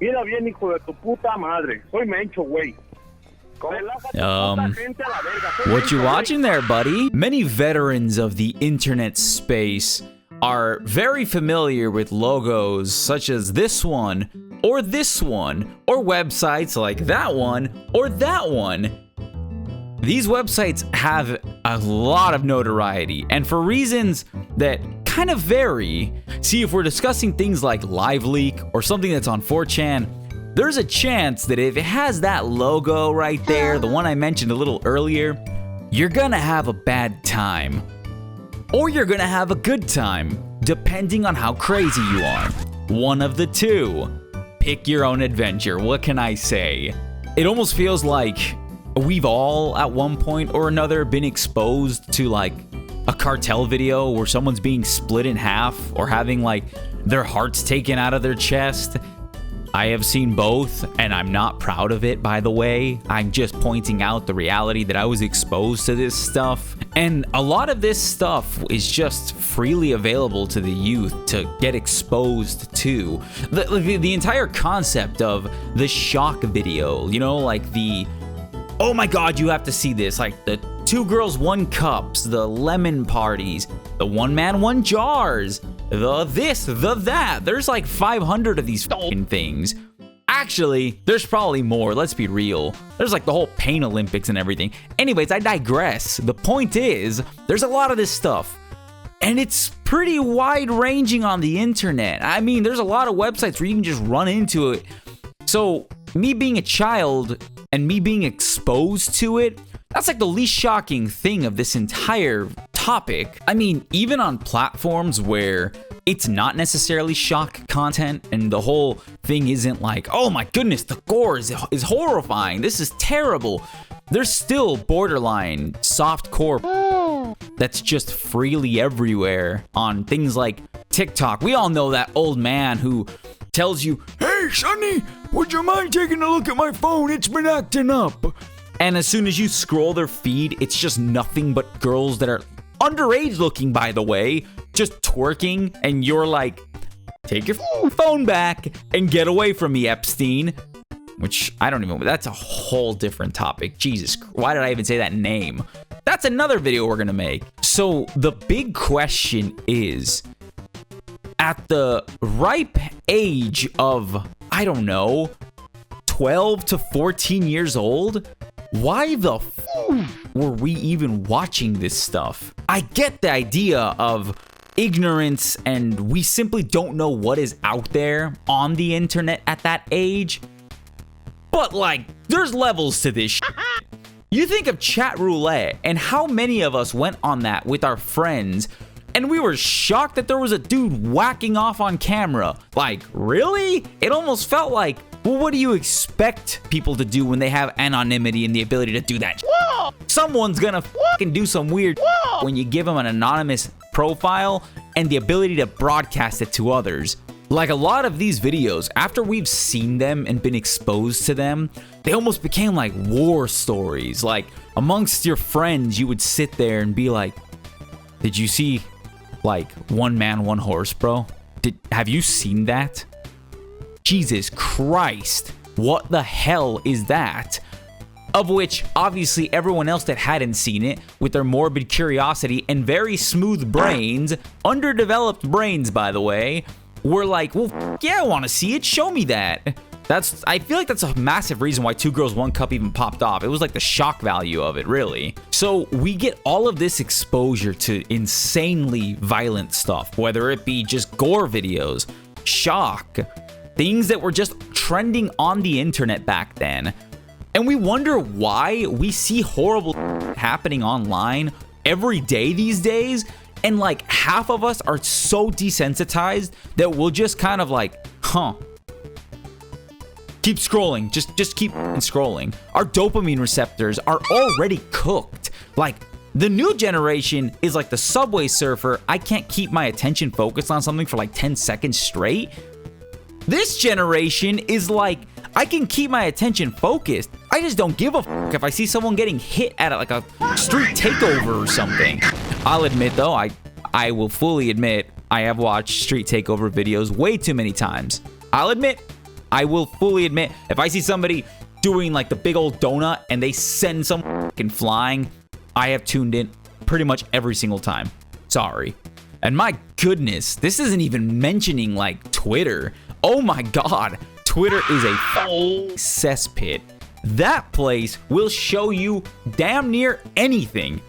Mira bien, hijo de tu puta madre. Soy Mencho, güey. What you watching there, buddy? Many veterans of the internet space are very familiar with logos such as this one, or websites like that one, or that one. These websites have a lot of notoriety, and for reasons that kind of vary. See, if we're discussing things like LiveLeak or something that's on 4chan, there's a chance that if it has that logo right there, the one I mentioned a little earlier, you're gonna have a bad time. Or you're gonna have a good time, depending on how crazy you are. One of the two. Pick your own adventure, what can I say? It almost feels like we've all, at one point or another, been exposed to like a cartel video where someone's being split in half or having like their hearts taken out of their chest. I have seen both, and I'm not proud of it, by the way. I'm just pointing out the reality that I was exposed to this stuff. And a lot of this stuff is just freely available to the youth to get exposed to. The entire concept of the shock video, you know, like the, oh my god, you have to see this, like the 2 girls, 1 cups, the lemon parties, the 1 man, 1 jars, the this, the that. There's like 500 of these fucking things. Actually, there's probably more, let's be real. There's like the whole Pain Olympics and everything. Anyways, I digress. The point is, there's a lot of this stuff. And it's pretty wide-ranging on the internet. I mean, there's a lot of websites where you can just run into it. So, me being a child and me being exposed to it, that's like the least shocking thing of this entire topic. I mean, even on platforms where it's not necessarily shock content and the whole thing isn't like, oh my goodness, the gore is horrifying, this is terrible. There's still borderline softcore that's just freely everywhere on things like TikTok. We all know that old man who tells you, hey Sonny, would you mind taking a look at my phone? It's been acting up. And as soon as you scroll their feed, it's just nothing but girls that are underage looking, by the way, just twerking, and you're like, take your phone back and get away from me, Epstein. Which, I don't even, that's a whole different topic. Jesus, why did I even say that name? That's another video we're gonna make. So the big question is, at the ripe age of, I don't know, 12 to 14 years old, why the were we even watching this stuff? I get the idea of ignorance and we simply don't know what is out there on the internet at that age. But like, there's levels to this shit. You think of chat roulette and how many of us went on that with our friends and we were shocked that there was a dude whacking off on camera. Like, really? It almost felt like, well, what do you expect people to do when they have anonymity and the ability to do that? Whoa! Someone's gonna fucking do some weird when you give them an anonymous profile and the ability to broadcast it to others. Like a lot of these videos, after we've seen them and been exposed to them, they almost became like war stories. Like amongst your friends, you would sit there and be like, did you see like 1 man, 1 horse, bro? Have you seen that? Jesus Christ, what the hell is that? Of which, obviously, everyone else that hadn't seen it, with their morbid curiosity and very smooth brains, underdeveloped brains, by the way, were like, well, yeah, I want to see it, show me that. I feel like that's a massive reason why 2 Girls, 1 Cup even popped off. It was like the shock value of it, really. So we get all of this exposure to insanely violent stuff, whether it be just gore videos, shock, things that were just trending on the internet back then. And we wonder why we see horrible happening online every day these days. And like half of us are so desensitized that we'll just kind of like, keep scrolling, just keep scrolling. Our dopamine receptors are already cooked. Like the new generation is like the Subway Surfer. I can't keep my attention focused on something for like 10 seconds straight. This generation is like, I can keep my attention focused. I just don't give a fuck if I see someone getting hit at like a street takeover or something. I'll admit though, I will fully admit, I have watched street takeover videos way too many times. I'll admit, I will fully admit, if I see somebody doing like the big old donut and they send some fucking flying, I have tuned in pretty much every single time. Sorry. And my goodness, this isn't even mentioning like Twitter. Oh my God, Twitter is a cesspit. That place will show you damn near anything.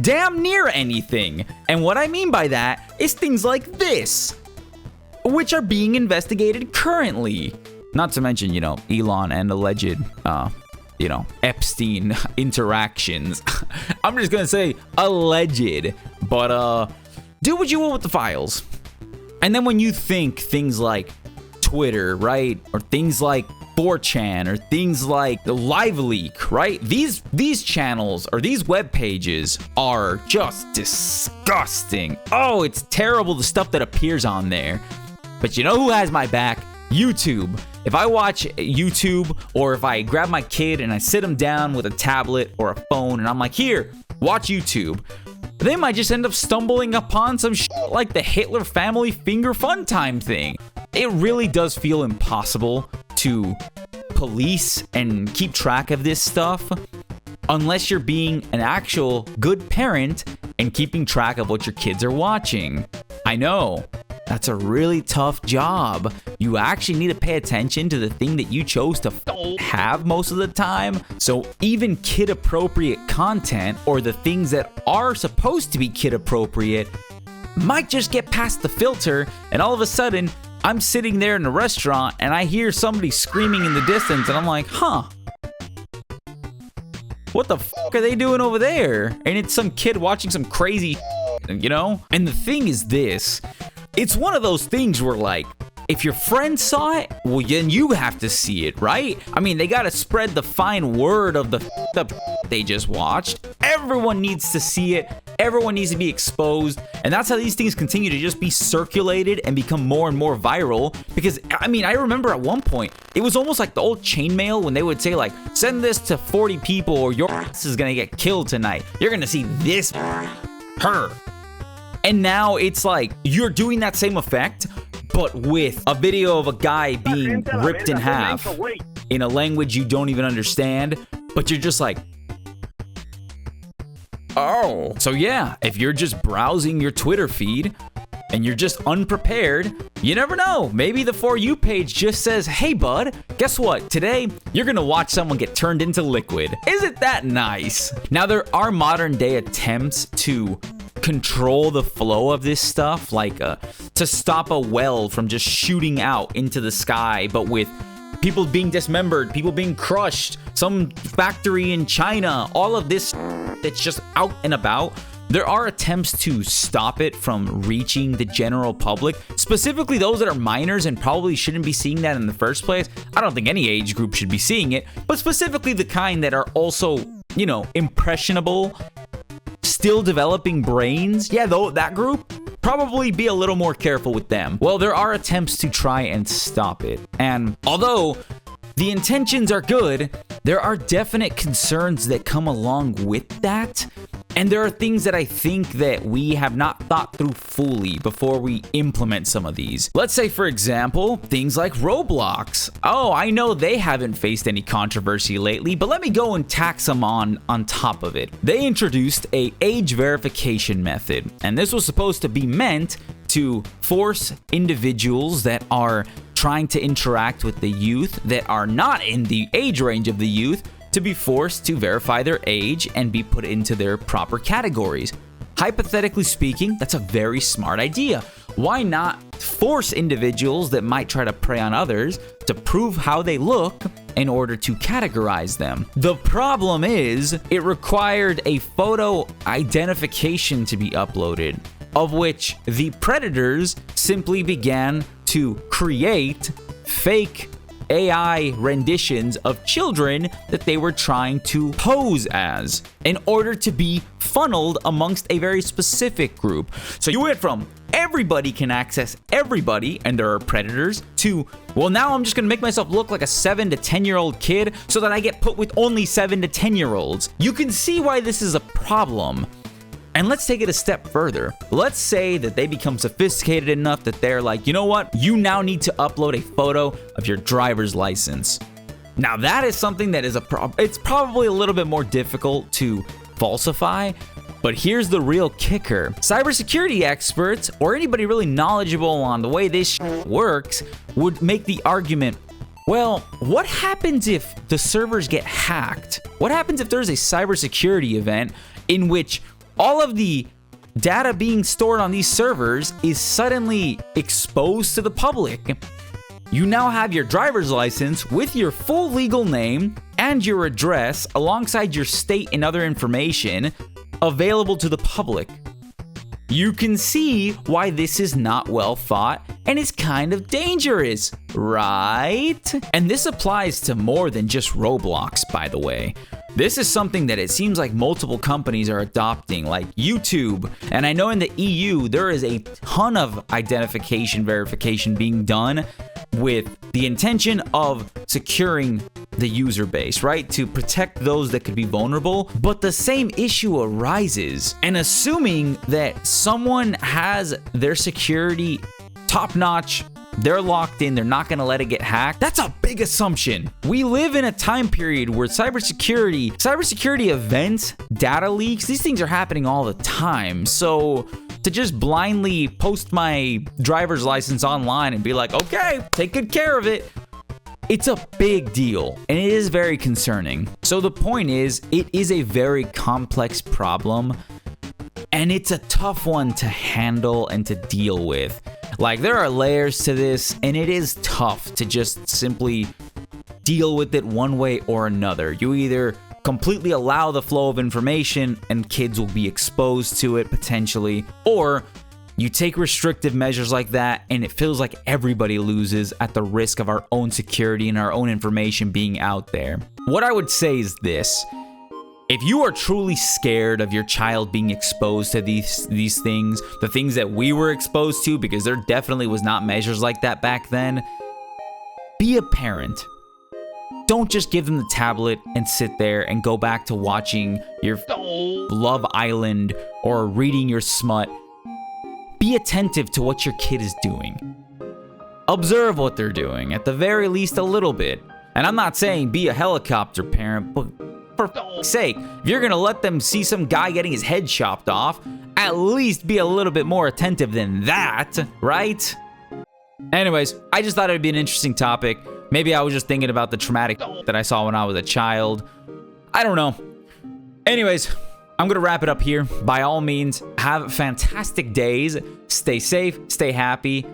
Damn near anything. And what I mean by that is things like this, which are being investigated currently. Not to mention, you know, Elon and alleged, you know, Epstein interactions. I'm just gonna say alleged, but do what you will with the files. And then when you think things like Twitter, right, or things like 4chan, or things like the Live Leak, right? These channels or these web pages are just disgusting. Oh, it's terrible, the stuff that appears on there. But you know who has my back? YouTube. If I watch YouTube, or if I grab my kid and I sit him down with a tablet or a phone and I'm like, here, watch YouTube, they might just end up stumbling upon some shit like the Hitler family finger fun time thing. It really does feel impossible to police and keep track of this stuff unless you're being an actual good parent and keeping track of what your kids are watching. I know, that's a really tough job. You actually need to pay attention to the thing that you chose to have most of the time. So even kid-appropriate content, or the things that are supposed to be kid-appropriate, might just get past the filter, and all of a sudden, I'm sitting there in a restaurant and I hear somebody screaming in the distance and I'm like, huh, what the fuck are they doing over there? And it's some kid watching some crazy, you know? And the thing is this, it's one of those things where like, if your friend saw it, well, then you have to see it, right? I mean, they gotta spread the fine word of the they just watched. Everyone needs to see it. Everyone needs to be exposed. And that's how these things continue to just be circulated and become more and more viral. Because, I mean, I remember at one point, it was almost like the old chainmail when they would say, like, send this to 40 people or your ass is gonna get killed tonight. You're gonna see this, her. And now it's like, you're doing that same effect, but with a video of a guy being ripped in half in a language you don't even understand, but you're just like, oh. So yeah, if you're just browsing your Twitter feed and you're just unprepared, you never know. Maybe the For You page just says, hey bud, guess what? Today, you're gonna watch someone get turned into liquid. Isn't that nice? Now, there are modern day attempts to control the flow of this stuff, like to stop a well from just shooting out into the sky, but with people being dismembered, people being crushed, some factory in China, all of this that's just out and about. There are attempts to stop it from reaching the general public, specifically those that are minors and probably shouldn't be seeing that in the first place. I don't think any age group should be seeing it, but specifically the kind that are also, you know, impressionable, still developing brains. Yeah, though, that group, probably be a little more careful with them. Well, there are attempts to try and stop it. And although the intentions are good, there are definite concerns that come along with that. And there are things that I think that we have not thought through fully before we implement some of these. Let's say, for example, things like Roblox. Oh, I know they haven't faced any controversy lately, but let me go and tax them on top of it. They introduced a age verification method, and this was supposed to be meant to force individuals that are trying to interact with the youth that are not in the age range of the youth to be forced to verify their age and be put into their proper categories. Hypothetically speaking, that's a very smart idea. Why not force individuals that might try to prey on others to prove how they look in order to categorize them? The problem is, it required a photo identification to be uploaded, of which the predators simply began to create fake AI renditions of children that they were trying to pose as in order to be funneled amongst a very specific group. So you went from everybody can access everybody and there are predators to, well, now I'm just gonna make myself look like a 7 to 10-year-old kid so that I get put with only 7 to 10-year-olds. You can see why this is a problem. And let's take it a step further. Let's say that they become sophisticated enough that they're like, you know what? You now need to upload a photo of your driver's license. Now that is something that is it's probably a little bit more difficult to falsify, but here's the real kicker. Cybersecurity experts or anybody really knowledgeable on the way this works would make the argument, well, what happens if the servers get hacked? What happens if there's a cybersecurity event in which all of the data being stored on these servers is suddenly exposed to the public? You now have your driver's license with your full legal name and your address alongside your state and other information available to the public. You can see why this is not well thought and is kind of dangerous, right? And this applies to more than just Roblox, by the way. This is something that it seems like multiple companies are adopting, like YouTube. And I know in the EU, there is a ton of identification verification being done with the intention of securing the user base, right? To protect those that could be vulnerable. But the same issue arises. And assuming that someone has their security top-notch, they're locked in, they're not gonna let it get hacked, that's a big assumption. We live in a time period where cybersecurity events, data leaks, these things are happening all the time. So to just blindly post my driver's license online and be like, okay, take good care of it, it's a big deal, and it is very concerning. So the point is, it is a very complex problem, and it's a tough one to handle and to deal with. Like, there are layers to this, and it is tough to just simply deal with it one way or another. You either completely allow the flow of information and kids will be exposed to it potentially, or you take restrictive measures like that and it feels like everybody loses at the risk of our own security and our own information being out there. What I would say is this: if you are truly scared of your child being exposed to these things, the things that we were exposed to, because there definitely was not measures like that back then, be a parent. Don't just give them the tablet and sit there and go back to watching your Love Island or reading your smut. Be attentive to what your kid is doing. Observe what they're doing, at the very least a little bit. And I'm not saying be a helicopter parent, but for f***'s sake, if you're gonna let them see some guy getting his head chopped off, at least be a little bit more attentive than that, right? Anyways, I just thought it would be an interesting topic. Maybe I was just thinking about the traumatic that I saw when I was a child. I don't know. Anyways, I'm gonna wrap it up here. By all means, have fantastic days. Stay safe, stay happy.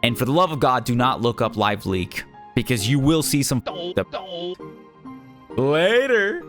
And for the love of God, do not look up Live Leak, because you will see some later.